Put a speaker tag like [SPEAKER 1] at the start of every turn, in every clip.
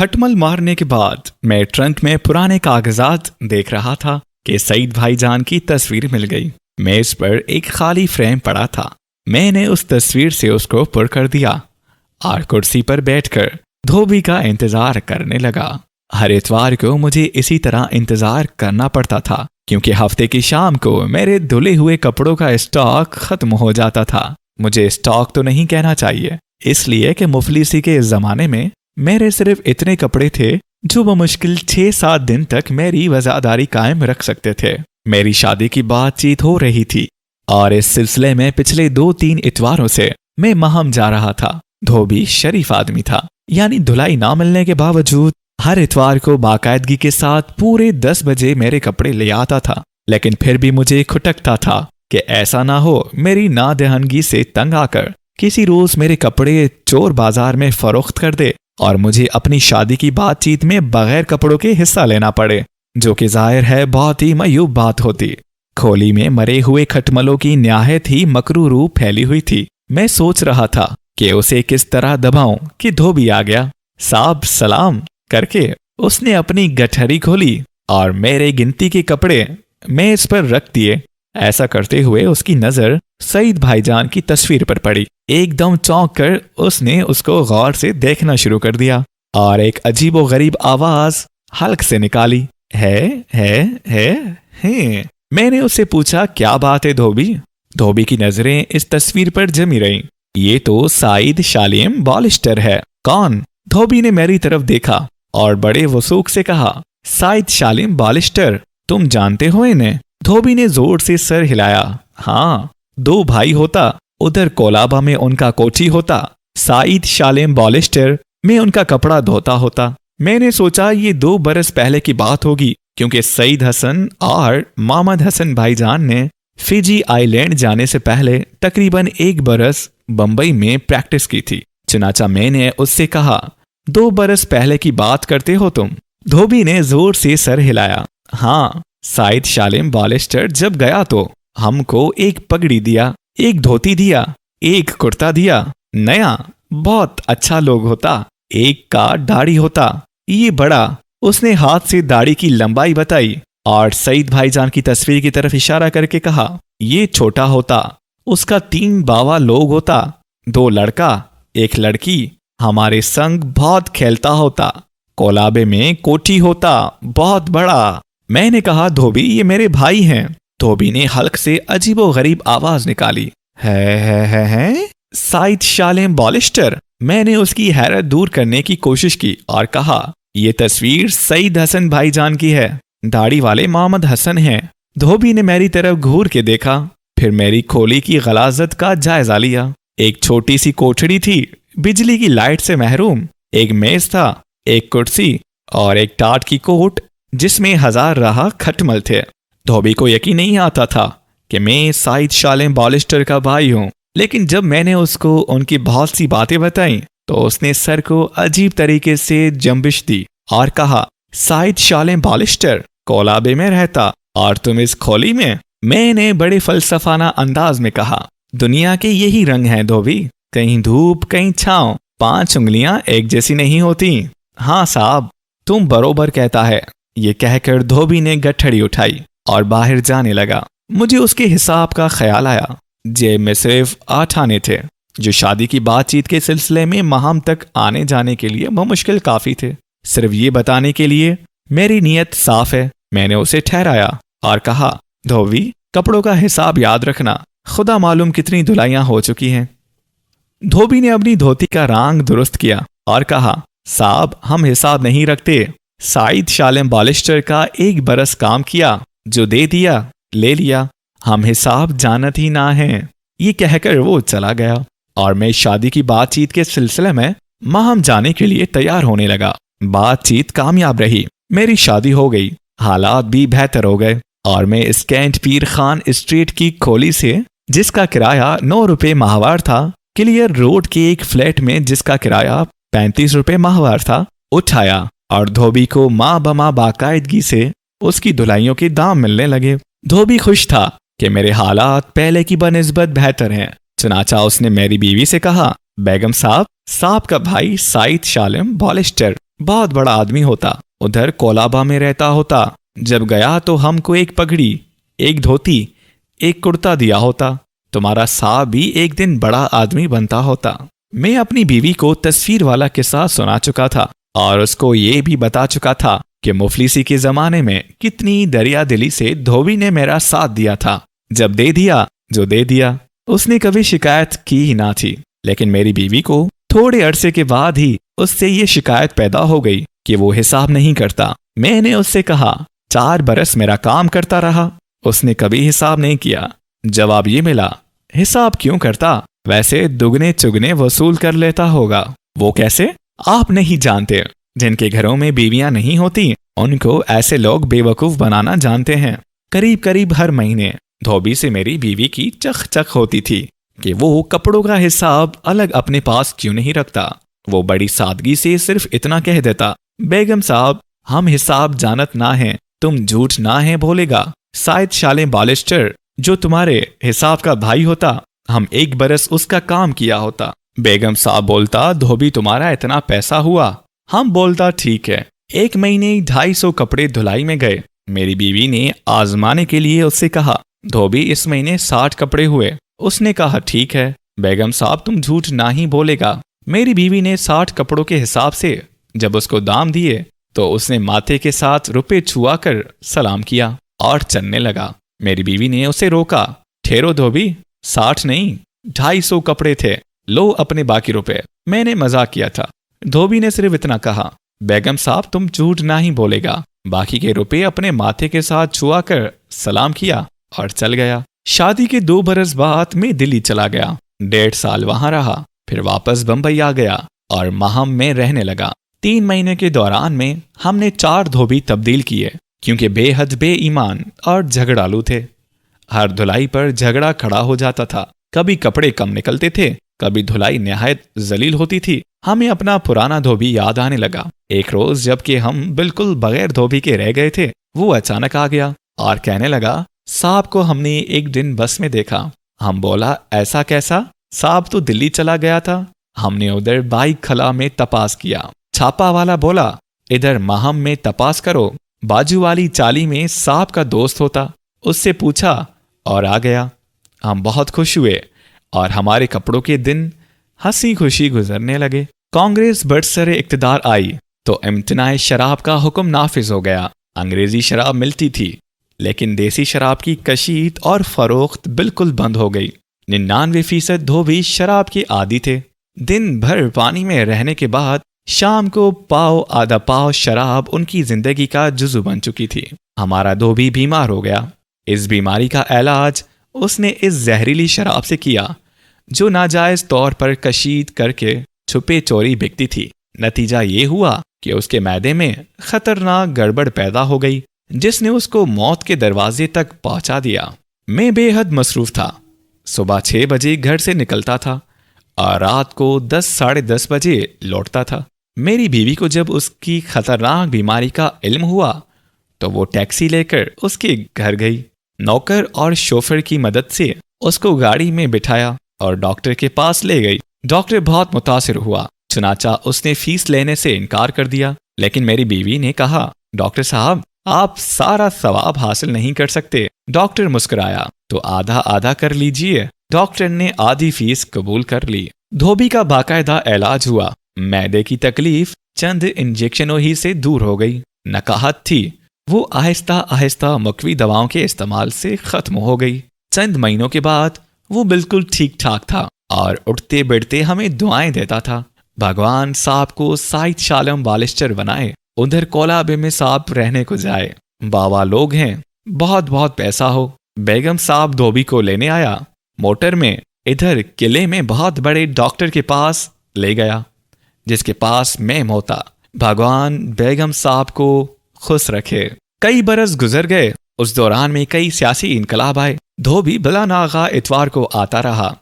[SPEAKER 1] खटमल मारने के बाद मैं ट्रंक में पुराने कागजात देख रहा था कि सईद भाईजान की तस्वीर मिल गई। मेज पर एक खाली फ्रेम पड़ा था। मैंने उस तस्वीर से उसको पुर कर दिया और कुर्सी पर बैठकर धोबी का इंतजार करने लगा। हर इतवार को मुझे इसी तरह इंतजार करना पड़ता था क्योंकि हफ्ते की शाम को मेरे धुले हुए कपड़ों का स्टॉक खत्म हो जाता था। मुझे स्टॉक तो नहीं कहना चाहिए, इसलिए कि मुफलिसी के इस जमाने में मेरे सिर्फ इतने कपड़े थे जो बमुश्किल 6-7 दिन तक मेरी वज़ादारी कायम रख सकते थे। मेरी शादी की बातचीत हो रही थी और इस सिलसिले में पिछले 2-3 इतवारों से मैं महम जा रहा था। धोबी शरीफ आदमी था, यानी धुलाई ना मिलने के बावजूद हर इतवार को बाकायदगी के साथ पूरे 10 बजे मेरे कपड़े ले आता था। लेकिन फिर भी मुझे खुटकता था कि ऐसा ना हो मेरी नादहनगी से तंग आकर किसी रोज मेरे कपड़े चोर बाजार में फरोख्त कर दे और मुझे अपनी शादी की बातचीत में बगैर कपड़ों के हिस्सा लेना पड़े, जो कि जाहिर है बहुत ही मयूब बात होती। खोली में मरे हुए खटमलों की निहायत ही मकरू रूह फैली हुई थी। मैं सोच रहा था कि उसे किस तरह दबाऊं कि धोबी आ गया। साहब सलाम करके उसने अपनी गठरी खोली और मेरे गिनती के कपड़े मेज पर रख दिए। ऐसा करते हुए उसकी नजर सईद भाईजान की तस्वीर पर पड़ी। एकदम चौंक कर उसने उसको गौर से देखना शुरू कर दिया और एक अजीबोगरीब आवाज हल्क से निकाली, है। मैंने उससे पूछा, क्या बात है धोबी? धोबी की नजरें इस तस्वीर पर जमी रहीं। ये तो साइद शालिम बॉलिस्टर है। कौन? धोबी ने मेरी तरफ देखा और बड़े वसूख से कहा, साइद शालिम बॉलिस्टर, तुम जानते हो इन्हें? धोबी ने जोर से सर हिलाया। हाँ, 2 भाई होता, उधर कोलाबा में उनका कोठी होता, साइद शालिम बॉलिस्टर में उनका कपड़ा धोता होता। मैंने सोचा ये 2 बरस पहले की बात होगी क्योंकि सईद हसन और मोहम्मद हसन भाईजान ने फिजी आइलैंड जाने से पहले तकरीबन 1 बरस बंबई में प्रैक्टिस की थी। चुनाचा मैंने उससे कहा, 2 बरस पहले की बात करते हो तुम? धोबी ने जोर से सर हिलाया। हाँ, साइद शालिम बॉलिस्टर जब गया तो हमको एक पगड़ी दिया, एक धोती दिया, एक कुर्ता दिया, नया, बहुत अच्छा लोग होता। एक का दाढ़ी होता, ये बड़ा। उसने हाथ से दाढ़ी की लंबाई बताई और सईद भाईजान की तस्वीर की तरफ इशारा करके कहा, ये छोटा होता। उसका 3 बावा लोग होता, 2 लड़का, 1 लड़की। हमारे संग बहुत खेलता होता। कोलाबे में कोठी होता, बहुत बड़ा। मैंने कहा, धोबी ये मेरे भाई हैं। धोबी ने हल्क से अजीबोगरीब आवाज निकाली, है? साइद शालिम बॉलिस्टर? मैंने उसकी हैरत दूर करने की कोशिश की और कहा, ये तस्वीर सईद हसन भाईजान की है, दाढ़ी वाले मोहम्मद हसन हैं। धोबी ने मेरी तरफ घूर के देखा, फिर मेरी खोली की गलाजत का जायजा लिया। एक छोटी सी कोठड़ी थी, बिजली की लाइट से महरूम। एक मेज था, एक कुर्सी और एक टाट की कोट जिसमें 1000 राह खटमल थे। धोबी को यकीन नहीं आता था कि मैं साइद शालिम बॉलिस्टर का भाई हूं, लेकिन जब मैंने उसको उनकी बहुत सी बातें बताई तो उसने सर को अजीब तरीके से जंबिश दी और कहा, साइद शालिम बॉलिस्टर कोलाबे में रहता और तुम इस खोली में? मैंने बड़े फलसफाना अंदाज में कहा, दुनिया के यही रंग हैं धोबी, कहीं धूप कहीं छांव, 5 उंगलियां एक जैसी नहीं होती। हाँ साहब, तुम बरोबर कहता है। ये कहकर धोबी ने गठड़ी उठाई और बाहर जाने लगा। मुझे उसके हिसाब का ख्याल आया। जेब में सिर्फ 8 आने थे, जो शादी की बातचीत के सिलसिले में महम तक आने जाने के लिए मुश्किल काफी थे। सिर्फ ये बताने के लिए मेरी नीयत साफ है। मैंने उसे ठहराया और कहा, धोबी कपड़ों का हिसाब याद रखना, खुदा मालूम कितनी धुलाइयां हो चुकी हैं। धोबी ने अपनी धोती का रंग दुरुस्त किया और कहा, साहब हम हिसाब नहीं रखते। साइद शालिम बॉलिस्टर का 1 बरस काम किया, जो दे दिया ले लिया, हम हिसाब जानत ही ना हैं। ये कहकर वो चला गया और मैं शादी की बातचीत के सिलसिले में महम जाने के लिए तैयार होने लगा। बातचीत कामयाब रही, मेरी शादी हो गई, हालात भी बेहतर हो गए और मैं स्कैंट पीर खान स्ट्रीट की खोली से, जिसका किराया 9 रुपये माहवार था, क्लियर रोड के एक फ्लैट में जिसका किराया 35 रुपये माहवार था, उठाया और धोबी को माँ बमा बाकायदगी से उसकी धुलाइयों के दाम मिलने लगे। धोबी खुश था कि मेरे हालात पहले की बनिस्बत बेहतर हैं। चुनाचा उसने मेरी बीवी से कहा, बेगम साहब का भाई साइद शालिम बॉलिस्टर बहुत बड़ा आदमी होता, उधर कोलाबा में रहता होता। जब गया तो हमको एक पगड़ी, एक धोती, एक कुर्ता दिया होता। तुम्हारा साहब भी एक दिन बड़ा आदमी बनता होता। मैं अपनी बीवी को तस्वीर वाला किस्सा सुना चुका था और उसको ये भी बता चुका था कि मुफलिसी के जमाने में कितनी दरिया दिली से धोबी ने मेरा साथ दिया था। जब दे दिया जो दे दिया, उसने कभी शिकायत की ही ना थी। लेकिन मेरी बीवी को थोड़े अरसे के बाद ही उससे ये शिकायत पैदा हो गई कि वो हिसाब नहीं करता। मैंने उससे कहा 4 बरस मेरा काम करता रहा, उसने कभी हिसाब नहीं किया। जवाब ये मिला, हिसाब क्यों करता, वैसे दुगने चुगने वसूल कर लेता होगा। वो कैसे? आप नहीं जानते। जिनके घरों में बीवियां नहीं होती उनको ऐसे लोग बेवकूफ बनाना जानते हैं। करीब करीब हर महीने धोबी से मेरी बीवी की चख चख होती थी कि वो कपड़ों का हिसाब अलग अपने पास क्यों नहीं रखता। वो बड़ी सादगी से सिर्फ इतना कह देता, बेगम साहब हम हिसाब जानत ना हैं, तुम झूठ ना है बोलेगा। शायद शाले बालिस्टर जो तुम्हारे हिसाब का भाई होता, हम 1 बरस उसका काम किया होता। बेगम साहब बोलता, धोबी तुम्हारा इतना पैसा हुआ। हम बोलता ठीक है। 1 महीने 250 कपड़े धुलाई में गए। मेरी बीवी ने आजमाने के लिए उससे कहा, धोबी इस महीने 60 कपड़े हुए। उसने कहा ठीक है बेगम साहब तुम झूठ ना ही बोलेगा। मेरी बीवी ने 60 कपड़ों के हिसाब से जब उसको दाम दिए तो उसने माथे के साथ रुपए छुआ कर सलाम किया और चलने लगा। मेरी बीवी ने उसे रोका, ठहरो धोबी, 60 नहीं 250 कपड़े थे, लो अपने बाकी रुपए। मैंने मजाक किया था। धोबी ने सिर्फ इतना कहा, बेगम साहब तुम झूठ ना ही बोलेगा। बाकी के रुपए अपने माथे के साथ छुआ कर सलाम किया और चल गया। शादी के 2 बरस बाद मैं दिल्ली चला गया। 1.5 साल वहां रहा, फिर वापस बंबई आ गया और माहम में रहने लगा। 3 महीने के दौरान में हमने 4 धोबी तब्दील किए क्योंकि बेहद बेईमान और झगड़ालू थे। हर धुलाई पर झगड़ा खड़ा हो जाता था। कभी कपड़े कम निकलते थे, कभी धुलाई निहायत जलील होती थी। हमें अपना पुराना धोबी याद आने लगा। एक रोज जबकि हम बिल्कुल बगैर धोबी के रह गए थे, वो अचानक आ गया और कहने लगा, साहब को हमने एक दिन बस में देखा। हम बोला ऐसा कैसा? साहब तो दिल्ली चला गया था। हमने उधर बाइक खला में तपास किया। छापा वाला बोला, इधर माहम में तपास करो। बाजू वाली चाली में साहब का दोस्त होता, उससे पूछा और आ गया। हम बहुत खुश हुए और हमारे कपड़ों के दिन हंसी खुशी गुजरने लगे। कांग्रेस बरसरे इक्तदार आई तो इम्तनाए शराब का हुक्म नाफिज हो गया। अंग्रेजी शराब मिलती थी लेकिन देसी शराब की कशीत और फरोख्त बिल्कुल बंद हो गई। 99% धोबी शराब के आदी थे। दिन भर पानी में रहने के बाद शाम को पाव आधा पाव शराब उनकी जिंदगी का जुजू बन चुकी थी। हमारा धोबी बीमार हो गया। इस बीमारी का इलाज उसने इस जहरीली शराब से किया जो नाजायज तौर पर कशीद करके छुपे चोरी बिकती थी। नतीजा ये हुआ कि उसके मैदे में खतरनाक गड़बड़ पैदा हो गई जिसने उसको मौत के दरवाजे तक पहुंचा दिया। मैं बेहद मसरूफ था। सुबह 6 बजे घर से निकलता था और रात को 10 साढ़े 10 बजे लौटता था। मेरी बीवी को जब उसकी खतरनाक बीमारी का इल्म हुआ तो वो टैक्सी लेकर उसके घर गई। नौकर और शोफर की मदद से उसको गाड़ी में बिठाया और डॉक्टर के पास ले गई। डॉक्टर बहुत मुतासिर हुआ, चुनाचा उसने फीस लेने से इनकार कर दिया। लेकिन मेरी बीवी ने कहा, डॉक्टर साहब आप सारा सवाब हासिल नहीं कर सकते। डॉक्टर मुस्कुराया, तो आधा आधा कर लीजिए। डॉक्टर ने आधी फीस कबूल कर ली। धोबी का बाकायदा इलाज हुआ। मैदे की तकलीफ चंद इंजेक्शनों ही से दूर हो गई। नकाहत थी, वो आहिस्ता आहिस्ता मुकवी दवाओं के इस्तेमाल से खत्म हो गई। चंद महीनों के बाद वो बिल्कुल ठीक ठाक था और उठते बैठते हमें दुआएं देता था। भगवान साहब को साइद शालम बालिस्टर बनाए, उधर कोलाबे में साहब रहने को जाए। बाबा लोग हैं, बहुत बहुत पैसा हो। बेगम साहब धोबी को लेने आया मोटर में, इधर किले में बहुत बड़े डॉक्टर के पास ले गया जिसके पास मैं होता। भगवान बेगम साहब को खुश रखे। कई बरस गुजर गए। उस दौरान में कई सियासी इनकलाब आए। धोबी बिला नागा इतवार को आता रहा।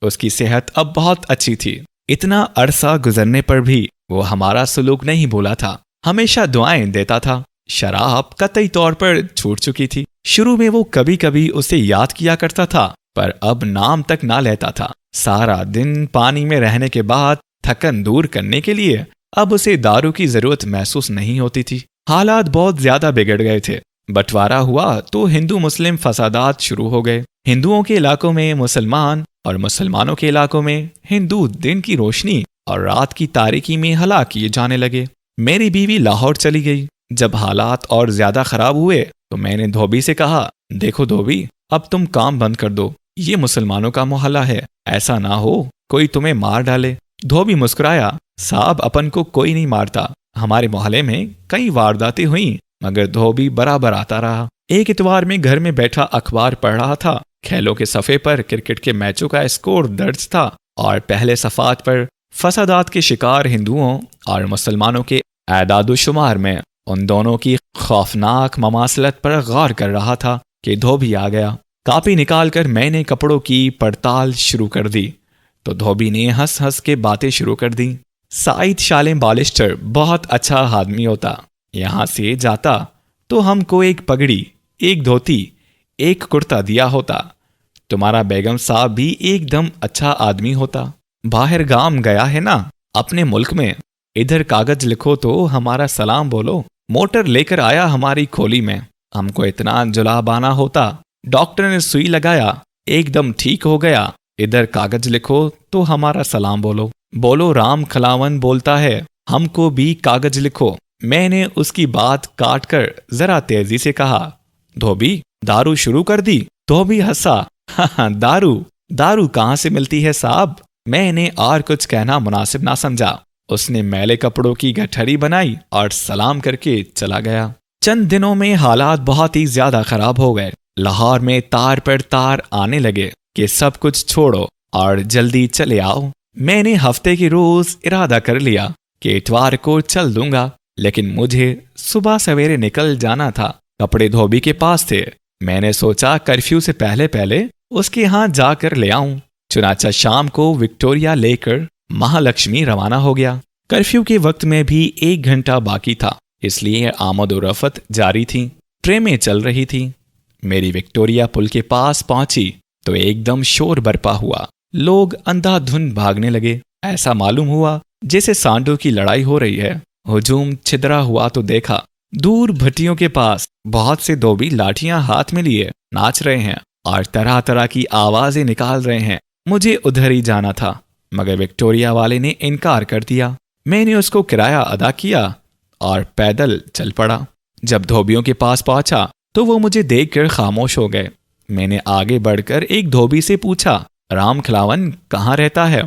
[SPEAKER 1] उसकी सेहत अब बहुत अच्छी थी। इतना अरसा गुजरने पर भी वो हमारा सुलूक नहीं भूला था, हमेशा दुआएं देता था। शराब कतई तौर पर छूट चुकी थी। शुरू में वो कभी कभी उसे याद किया करता था पर अब नाम तक ना लेता था। सारा दिन पानी में रहने के बाद थकन दूर करने के लिए अब उसे दारू की जरूरत महसूस नहीं होती थी। हालात बहुत ज्यादा बिगड़ गए थे। बंटवारा हुआ तो हिंदू मुस्लिम फसादात शुरू हो गए। हिंदुओं के इलाकों में मुसलमान और मुसलमानों के इलाकों में हिंदू दिन की रोशनी और रात की तारीकी में हलाक किए जाने लगे। मेरी बीवी लाहौर चली गई। जब हालात और ज्यादा खराब हुए तो मैंने धोबी से कहा, देखो धोबी, अब तुम काम बंद कर दो, ये मुसलमानों का मोहल्ला है, ऐसा ना हो कोई तुम्हें मार डाले। धोबी मुस्कुराया, साहब अपन को कोई नहीं मारता, हमारे मोहल्ले में कई वारदातें हुई, मगर धोबी बराबर आता रहा। एक इतवार में घर में बैठा अखबार पढ़ रहा था। खेलों के सफ़े पर क्रिकेट के मैचों का स्कोर दर्ज था और पहले सफ़ात पर फसादात के शिकार हिंदुओं और मुसलमानों के एदादुशुमार में उन दोनों की खौफनाक ममासलत पर गौर कर रहा था कि धोबी आ गया। कापी निकालकर मैंने कपड़ों की पड़ताल शुरू कर दी तो धोबी ने हंस हंस के बातें शुरू कर दी। साइद शालेम बालिस्टर बहुत अच्छा आदमी होता, यहाँ से जाता तो हमको एक पगड़ी, एक धोती, एक कुर्ता दिया होता। तुम्हारा बेगम साहब भी एकदम अच्छा आदमी होता। बाहर गांव गया है ना अपने मुल्क में, इधर कागज लिखो तो हमारा सलाम बोलो। मोटर लेकर आया हमारी खोली में, हमको इतना जुलाबाना होता। डॉक्टर ने सुई लगाया, एकदम ठीक हो गया। इधर कागज लिखो तो हमारा सलाम बोलो। बोलो राम खिलावन बोलता है, हमको भी कागज लिखो। मैंने उसकी बात काट कर जरा तेजी से कहा, धोबी दारू शुरू कर दी। धोबी हंसा, हाँ दारू, दारू कहाँ से मिलती है साहब। मैंने और कुछ कहना मुनासिब ना समझा। उसने मैले कपड़ों की गठरी बनाई और सलाम करके चला गया। चंद दिनों में हालात बहुत ही ज्यादा खराब हो गए। लाहौर में तार पर तार आने लगे कि सब कुछ छोड़ो और जल्दी चले आओ। मैंने हफ्ते के रोज इरादा कर लिया कि इतवार को चल दूंगा, लेकिन मुझे सुबह सवेरे निकल जाना था। कपड़े धोबी के पास थे। मैंने सोचा कर्फ्यू से पहले पहले उसके यहाँ जाकर ले आऊं। चुनाचा शाम को विक्टोरिया लेकर महालक्ष्मी रवाना हो गया। कर्फ्यू के वक्त में भी 1 घंटा बाकी था, इसलिए आमद-ओ-रफ़त जारी थी। ट्रेनें चल रही थी। मेरी विक्टोरिया पुल के पास पहुंची तो एकदम शोर बरपा हुआ। लोग अंधाधुंध भागने लगे। ऐसा मालूम हुआ जैसे सांडों की लड़ाई हो रही है। हुजूम छिदरा हुआ तो देखा दूर भट्टियों के पास बहुत से धोबी लाठियां हाथ में लिए नाच रहे हैं और तरह तरह की आवाजें निकाल रहे हैं। मुझे उधर ही जाना था, मगर विक्टोरिया वाले ने इनकार कर दिया। मैंने उसको किराया अदा किया और पैदल चल पड़ा। जब धोबियों के पास पहुंचा तो वो मुझे देखकर खामोश हो गए। मैंने आगे बढ़कर एक धोबी से पूछा, राम खिलावन कहाँ रहता है।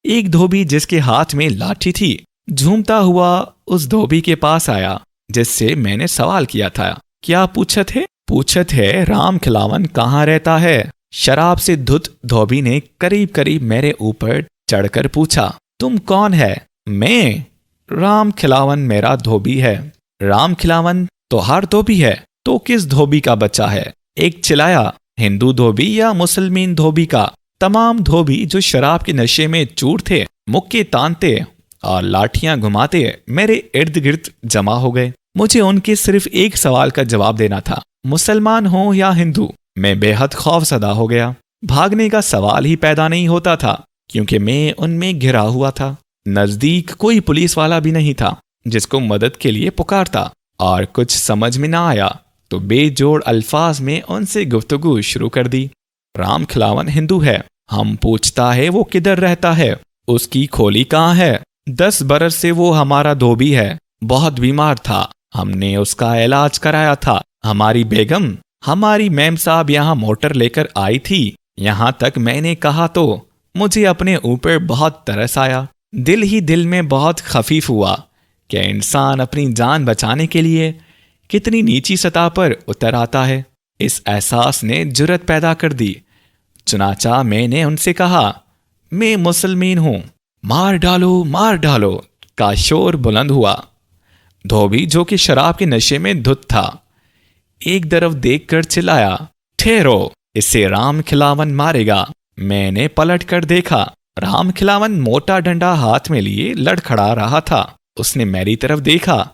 [SPEAKER 1] एक धोबी जिसके हाथ में लाठी थी झूमता हुआ उस धोबी के पास आया जिससे मैंने सवाल किया था। क्या पूछत है? पूछत है राम खिलावन कहाँ रहता है। शराब से धुत धोबी ने करीब करीब मेरे ऊपर चढ़कर पूछा, तुम कौन है? मैं राम खिलावन मेरा धोबी है। राम खिलावन तो हर धोबी है, तो किस धोबी का बच्चा है? एक चिल्लाया, हिंदू धोबी या मुसलमान धोबी का? तमाम धोबी जो शराब के नशे में चूर थे, मुक्के तानते और लाठियां घुमाते मेरे इर्द गिर्द जमा हो गए। मुझे उनके सिर्फ एक सवाल का जवाब देना था, मुसलमान हो या हिंदू। मैं बेहद खौफजदा हो गया। भागने का सवाल ही पैदा नहीं होता था क्योंकि मैं उनमें घिरा हुआ था। नजदीक कोई पुलिस वाला भी नहीं था जिसको मदद के लिए पुकारता, और कुछ समझ में ना आया तो बेजोड़ अल्फाज में उनसे गुफ्तगू शुरू कर दी। राम खिलावन हिंदू है, हम पूछता है वो किधर रहता है, उसकी खोली कहाँ है। 10 बरस से वो हमारा धोबी है, बहुत बीमार था, हमने उसका इलाज कराया था। हमारी बेगम, हमारी मैम साहब यहाँ मोटर लेकर आई थी। यहाँ तक मैंने कहा तो मुझे अपने ऊपर बहुत तरस आया। दिल ही दिल में बहुत खफीफ हुआ कि इंसान अपनी जान बचाने के लिए कितनी नीची सतह पर उतर आता है। इस एहसास ने जुर्रत पैदा कर दी। चुनाचा मैंने उनसे कहा, मैं मुसलमान हूं, मार डालो का शोर बुलंद हुआ। धोबी जो कि शराब के नशे में धुत था, एक तरफ देखकर चिल्लाया, ठहरो, इसे राम खिलावन मारेगा। मैंने पलट कर देखा, राम खिलावन मोटा डंडा हाथ में लिए लड़खड़ा रहा था। उसने मेरी तरफ देखा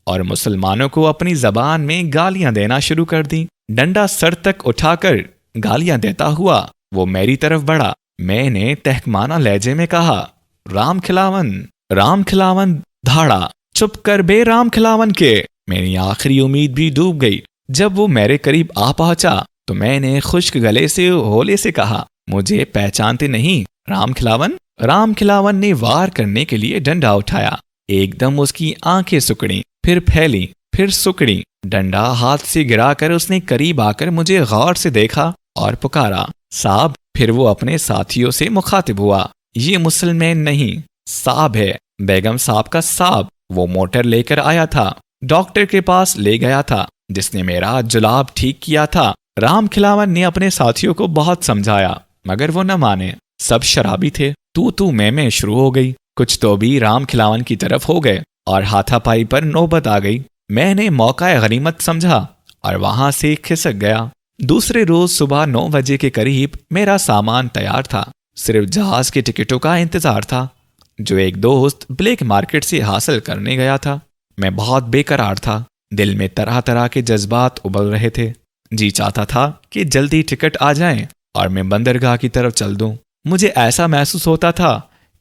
[SPEAKER 1] और मुसलमानों को अपनी जबान में गालियां देना शुरू कर दी। डंडा सर तक उठाकर गालियां देता हुआ वो मेरी तरफ बढ़ा। मैंने तहकमाना लहजे में कहा, राम खिलावन धाड़ा, चुप कर बे राम खिलावन के। मेरी आखिरी उम्मीद भी डूब गई। जब वो मेरे करीब आ पहुंचा तो मैंने खुश्क गले से होले से कहा, मुझे पहचानते नहीं राम खिलावन? राम खिलावन ने वार करने के लिए डंडा उठाया। एकदम उसकी आंखें सुकड़ी, फिर फैली, फिर सुकड़ी। डंडा हाथ से गिराकर उसने करीब आकर मुझे गौर से देखा और पुकारा, साहब। फिर वो अपने साथियों से मुखातिब हुआ, ये मुसलमान नहीं, साहब है, बेगम साहब का साहब। वो मोटर लेकर आया था, डॉक्टर के पास ले गया था, जिसने मेरा जुलाब ठीक किया था। राम खिलावन ने अपने साथियों को बहुत समझाया, मगर वो न माने। सब शराबी थे। तू मैं शुरू हो गई। कुछ तो भी राम खिलावन की तरफ हो गए और हाथापाई पर नौबत आ गई। मैंने मौका गनीमत समझा और वहां से खिसक गया। दूसरे रोज सुबह 9 बजे के करीब मेरा सामान तैयार था। सिर्फ जहाज के टिकटों का इंतजार था, जो एक दोस्त ब्लैक मार्केट से हासिल करने गया था। मैं बहुत बेकरार था। दिल में तरह तरह के जज्बात उबल रहे थे। जी चाहता था कि जल्दी टिकट आ जाएं और मैं बंदरगाह की तरफ चल दूं। मुझे ऐसा महसूस होता था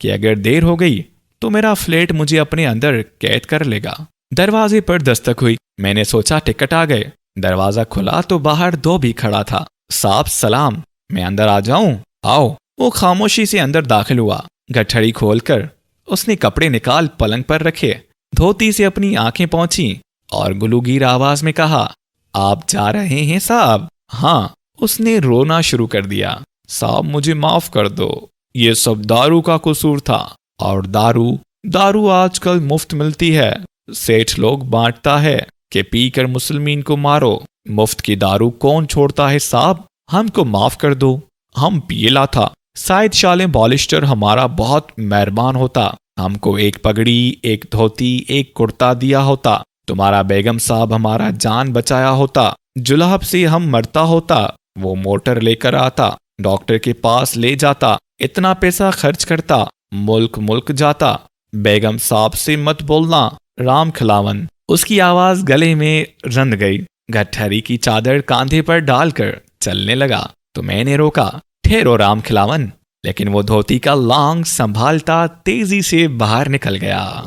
[SPEAKER 1] कि अगर देर हो गई तो मेरा फ्लैट मुझे अपने अंदर कैद कर लेगा। दरवाजे पर दस्तक हुई। मैंने सोचा टिकट आ गए। दरवाजा खुला तो बाहर धोबी खड़ा था। साहब सलाम, मैं अंदर आ जाऊं? आओ। वो खामोशी से अंदर दाखिल हुआ। गठड़ी खोलकर उसने कपड़े निकाल पलंग पर रखे। धोती से अपनी आंखें पहुंची और गुलूगीर आवाज में कहा, आप जा रहे हैं साहब? हाँ। उसने रोना शुरू कर दिया। साहब मुझे माफ कर दो, ये सब दारू का कसूर था। और दारू आजकल मुफ्त मिलती है। सेठ लोग बांटता है कि पीकर मुसलमान को मारो। मुफ्त की दारू कौन छोड़ता है साहब? हमको माफ कर दो, हम पियला था। शायद शालेम बॉलिस्टर हमारा बहुत मेहरबान होता, हमको एक पगड़ी, एक धोती, एक कुर्ता दिया होता। तुम्हारा बेगम साहब हमारा जान बचाया होता। जुलाब से हम मरता होता। वो मोटर लेकर आता, डॉक्टर के पास ले जाता, इतना पैसा खर्च करता, मुल्क जाता। बेगम साहब से मत बोलना राम खिलावन। उसकी आवाज गले में रंध गई। गठरी की चादर कांधे पर डालकर चलने लगा तो मैंने रोका, ठहरो राम खिलावन। लेकिन वो धोती का लांग संभालता तेजी से बाहर निकल गया।